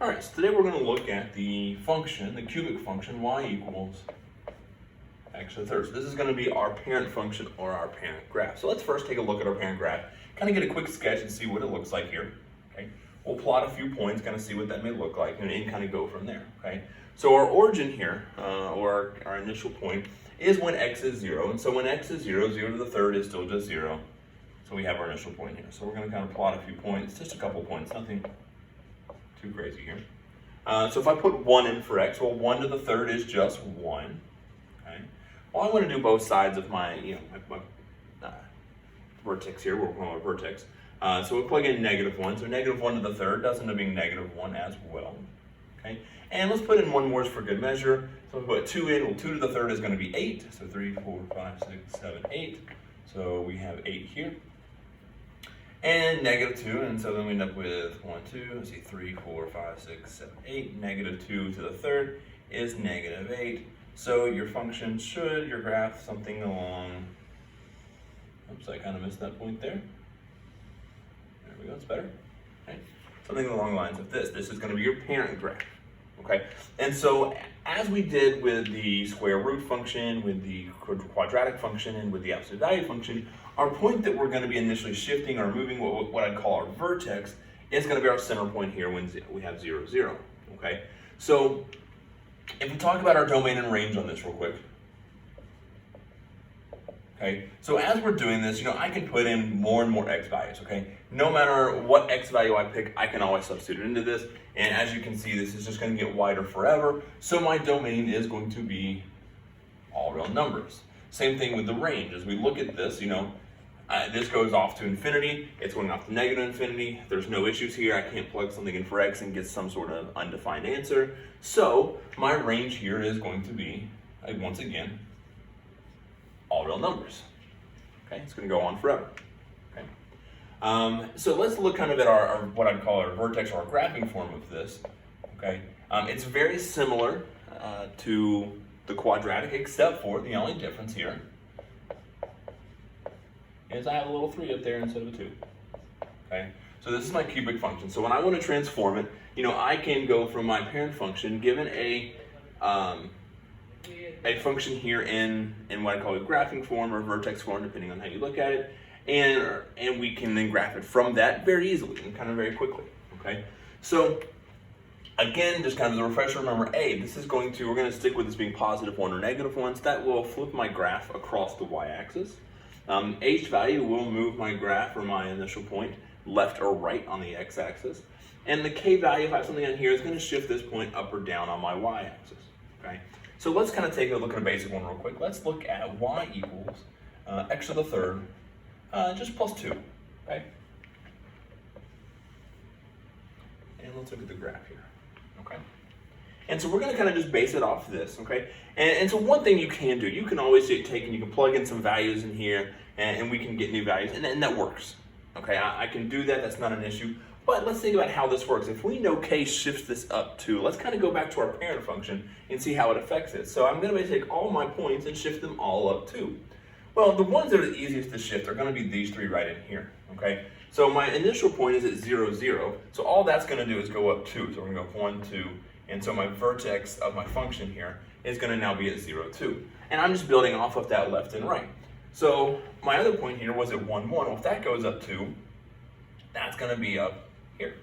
All right, so today we're going to look at the function, the cubic function, y equals x to the third. So this is going to be our parent function or our parent graph. So let's first take a look at our parent graph, kind of get a quick sketch and see what it looks like here. Okay, we'll plot a few points, kind of see what that may look like, and kind of go from there. Okay, so our origin here, or our initial point, is when x is 0. And so when x is 0, 0 to the third is still just 0. So we have our initial point here. So we're going to kind of plot a few points, just a couple points, nothing too crazy here. So if I put 1 in for x, well, 1 to the third is just 1. Okay. Well, I want to do both sides of my, my vertex here. We're going with vertex. So we plug in -1. So -1 to the third does end up being -1 as well. Okay. And let's put in one more for good measure. So we put 2 in. Well, 2 to the third is going to be 8. So 3, 4, 5, 6, 7, 8. So we have 8 here. And -2, and so then we end up with 1, 2, let's see, 3, 4, 5, 6, 7, 8. -2 to the third is -8. So your function should, your graph, something along, oops, I kind of missed that point there. There we go, it's better. Okay. Something along the lines of this. This is going to be your parent graph. Okay, and so as we did with the square root function, with the quadratic function, and with the absolute value function, our point that we're going to be initially shifting or moving, what I'd call our vertex, is going to be our center point here when we have 0, 0. Okay, so if we talk about our domain and range on this real quick. Okay, so as we're doing this, I can put in more and more x values, okay? No matter what x value I pick, I can always substitute it into this. And as you can see, this is just going to get wider forever. So my domain is going to be all real numbers. Same thing with the range. As we look at this, this goes off to infinity. It's going off to -infinity. There's no issues here. I can't plug something in for x and get some sort of undefined answer. So my range here is going to be, once again, all real numbers. Okay, it's going to go on forever. Okay, so let's look kind of at our what I'd call our vertex or our graphing form of this. Okay, it's very similar to the quadratic, except for the only difference here is I have a little 3 up there instead of a 2. Okay, so this is my cubic function. So when I want to transform it, I can go from my parent function, given a function here in what I call a graphing form or vertex form, depending on how you look at it, and we can then graph it from that very easily and kind of very quickly. Okay, so again, just kind of as a refresher, remember we're going to stick with this being +1 or -1, so that will flip my graph across the y-axis. H value will move my graph or my initial point left or right on the x-axis, and the k value, if I have something on here, is going to shift this point up or down on my y-axis. Okay. So let's kind of take a look at a basic one real quick. Let's look at y equals x to the third, just +2, okay? And let's look at the graph here, okay? And so we're going to kind of just base it off this, okay? And so one thing you can do, you can always take and you can plug in some values in here, and we can get new values, and that works, okay? I can do that, that's not an issue. But let's think about how this works. If we know k shifts this up 2, let's kind of go back to our parent function and see how it affects it. So I'm going to take all my points and shift them all up 2. Well, the ones that are the easiest to shift are going to be these 3 right in here, okay? So my initial point is at 0, 0. So all that's going to do is go up 2. So we're going to go 1, 2. And so my vertex of my function here is going to now be at 0, 2. And I'm just building off of that left and right. So my other point here was at 1, 1. Well, if that goes up 2, that's going to be up here.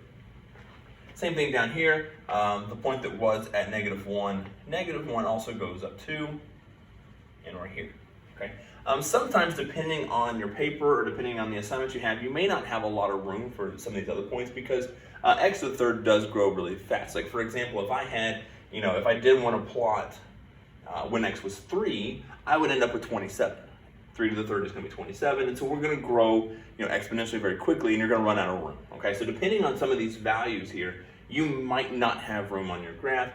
Same thing down here, the point that was at -1, -1 also goes up 2, and we're here, okay? Sometimes depending on your paper or depending on the assignment you have, you may not have a lot of room for some of these other points because x to the third does grow really fast. Like for example, if I had, if I did want to plot when x was 3, I would end up with 27. 3 to the third is going to be 27, and so we're going to grow, exponentially very quickly, and you're going to run out of room. Okay, so depending on some of these values here, you might not have room on your graph.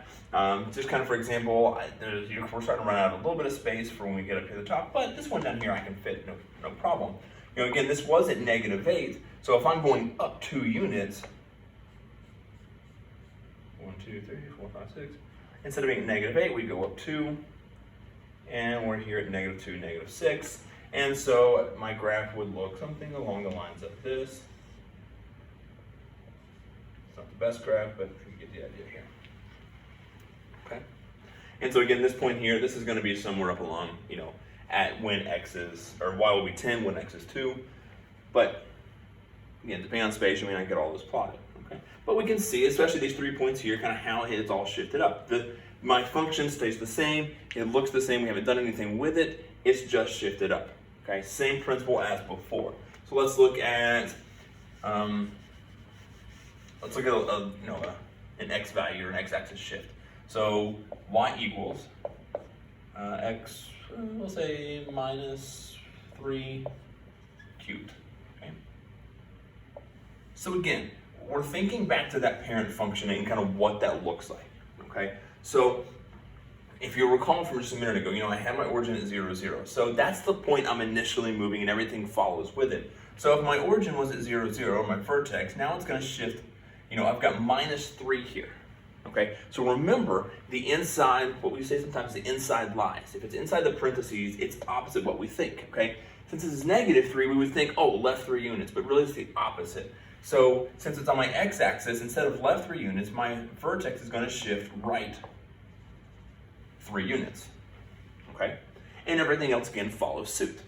Just kind of, for example, we're starting to run out of a little bit of space for when we get up to the top, but this one down here I can fit, no problem. Again, this was at -8, so if I'm going up 2 units, 1, 2, 3, 4, 5, 6, instead of being at -8, we go up 2, and we're here at -2, -6. And so my graph would look something along the lines of this. Something the best graph, but you get the idea here. Okay. And so again, this point here, this is going to be somewhere up along, at when x is, or y will be 10 when x is 2. But again, depending on space, you may not get all this plotted. Okay. But we can see, especially these 3 points here, kind of how it's all shifted up. My function stays the same. It looks the same. We haven't done anything with it. It's just shifted up. Okay. Same principle as before. So let's look at an x value or an x-axis shift. So y equals x, we'll say minus 3 cubed. Okay. So again, we're thinking back to that parent function and kind of what that looks like. Okay. So if you recall from just a minute ago, I had my origin at 0, 0. So that's the point I'm initially moving and everything follows with it. So if my origin was at 0, 0, my vertex, now it's going to shift, I've got minus 3 here. Okay, so remember the inside, what we say sometimes, the inside lies. If it's inside the parentheses, it's opposite what we think, okay? Since this is negative 3, we would think, oh, left 3 units, but really it's the opposite. So since it's on my x-axis, instead of left 3 units, my vertex is going to shift right 3 units, okay? And everything else, again, follows suit.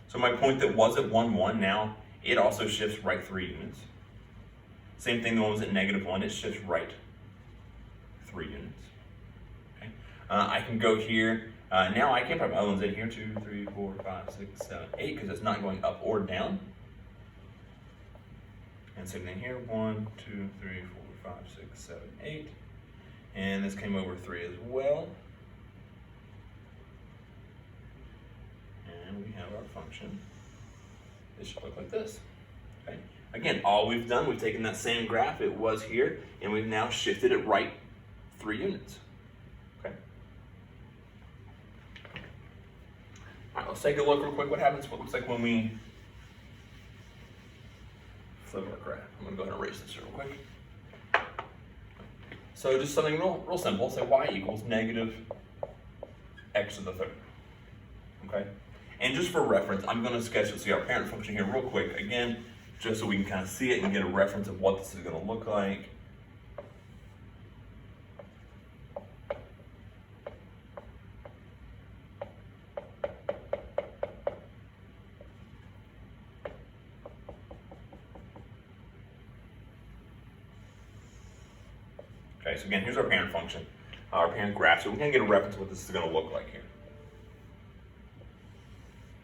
So my point that was at 1, 1, now it also shifts right 3 units. Same thing, the one was at negative 1, it shifts right 3 units. Okay. I can go here. Now I can put my other ones in here, 2, 3, 4, 5, 6, 7, 8, because it's not going up or down. And same thing here, 1, 2, 3, 4, 5, 6, 7, 8. And this came over 3 as well. And we have our function. It should look like this. Okay. Again, all we've done, we've taken that same graph, it was here, and we've now shifted it right 3 units. Okay. All right, let's take a look real quick what happens, what it looks like when we flip our graph. I'm going to go ahead and erase this real quick. So just something real simple, say y equals negative x to the third. Okay. And just for reference, I'm going to sketch, let's see, our parent function here real quick. Again, just so we can kind of see it and get a reference of what this is going to look like. Okay, so again, here's our parent function, our parent graph, so we can get a reference of what this is going to look like here.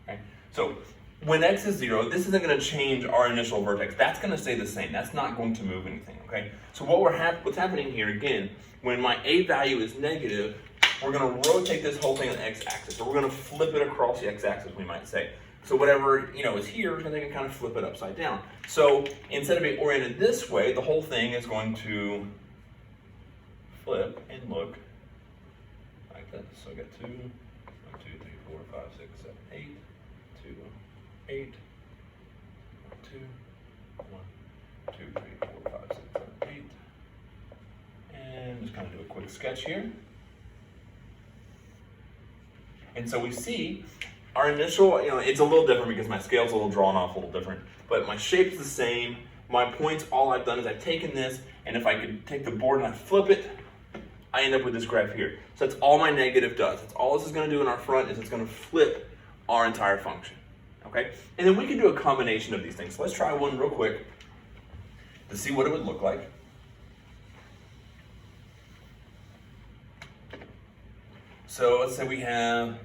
Okay, so when x is 0, this isn't going to change our initial vertex. That's going to stay the same. That's not going to move anything, okay? So what's happening here, again, when my a value is negative, we're going to rotate this whole thing on the x-axis. So we're going to flip it across the x-axis, we might say. So whatever, is here, we're going to kind of flip it upside down. So instead of being oriented this way, the whole thing is going to flip and look like this. So I got 2, 1, 2, 3, 4, 5, 6, 7, 8, 2, 8, 1, 2, 1, 2, 3, 4, 5, 6, 7, 8. And just kind of do a quick sketch here. And so we see our initial, it's a little different because my scale's a little drawn off, a little different, but my shape's the same. My points, all I've done is I've taken this, and if I could take the board and I flip it, I end up with this graph here. So that's all my negative does. That's all this is going to do in our front is it's going to flip our entire function. Okay? And then we can do a combination of these things. So let's try one real quick to see what it would look like. So let's say we have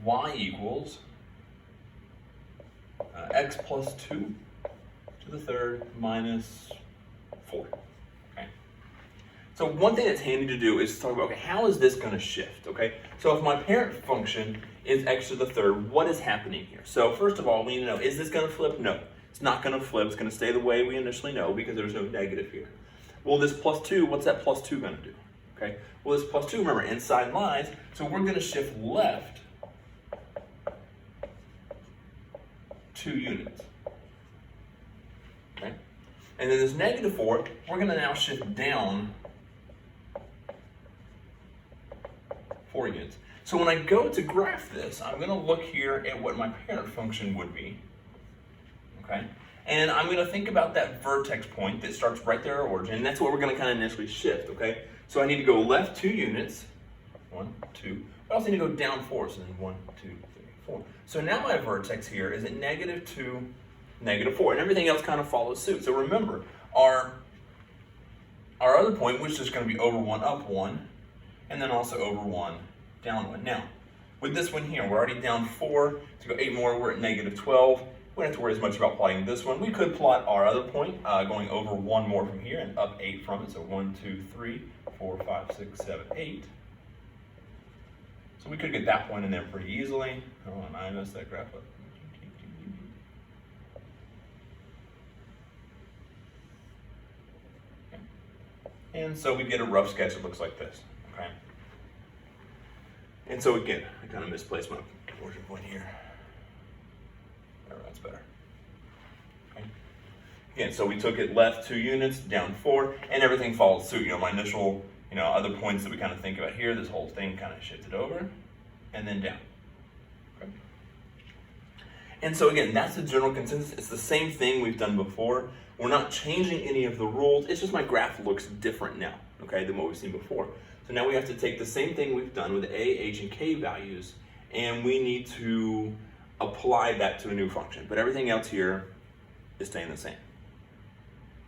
y equals x plus 2 to the third minus 4. Okay. So one thing that's handy to do is talk about, okay, how is this going to shift? Okay. So if my parent function is x to the third, what is happening here? So first of all, we need to know, is this going to flip? No, it's not going to flip. It's going to stay the way we initially know because there's no negative here. Well, this plus 2, what's that plus 2 going to do? Okay. Well, this plus 2, remember, inside lies, so we're going to shift left 2 units. Okay. And then this negative 4, we're going to now shift down 4 units. So when I go to graph this, I'm going to look here at what my parent function would be. Okay. And I'm going to think about that vertex point that starts right there at origin. And that's what we're going to kind of initially shift, okay? So I need to go left 2 units. 1, 2. I also need to go down 4. So then 1, 2, 3, 4. So now my vertex here is at -2, -4. And everything else kind of follows suit. So remember, our other point was just going to be over 1, up 1. And then also over 1, down 1. Now, with this one here, we're already down 4. To go 8 more, we're at -12. We don't have to worry as much about plotting this one. We could plot our other point, going over 1 more from here and up 8 from it. So 1, 2, 3, 4, 5, 6, 7, 8. So we could get that point in there pretty easily. Hold on, I messed that graph up. And so we get a rough sketch that looks like this, okay? And so again, I kind of misplaced my origin point here. There, that's better. Okay. Again, so we took it left 2 units, down 4, and everything follows suit. You know, my initial, other points that we kind of think about here, this whole thing kind of shifted over, and then down. Okay. And so again, that's the general consensus. It's the same thing we've done before. We're not changing any of the rules. It's just my graph looks different now, okay, than what we've seen before. So now we have to take the same thing we've done with A, H, and K values, and we need to apply that to a new function. But everything else here is staying the same.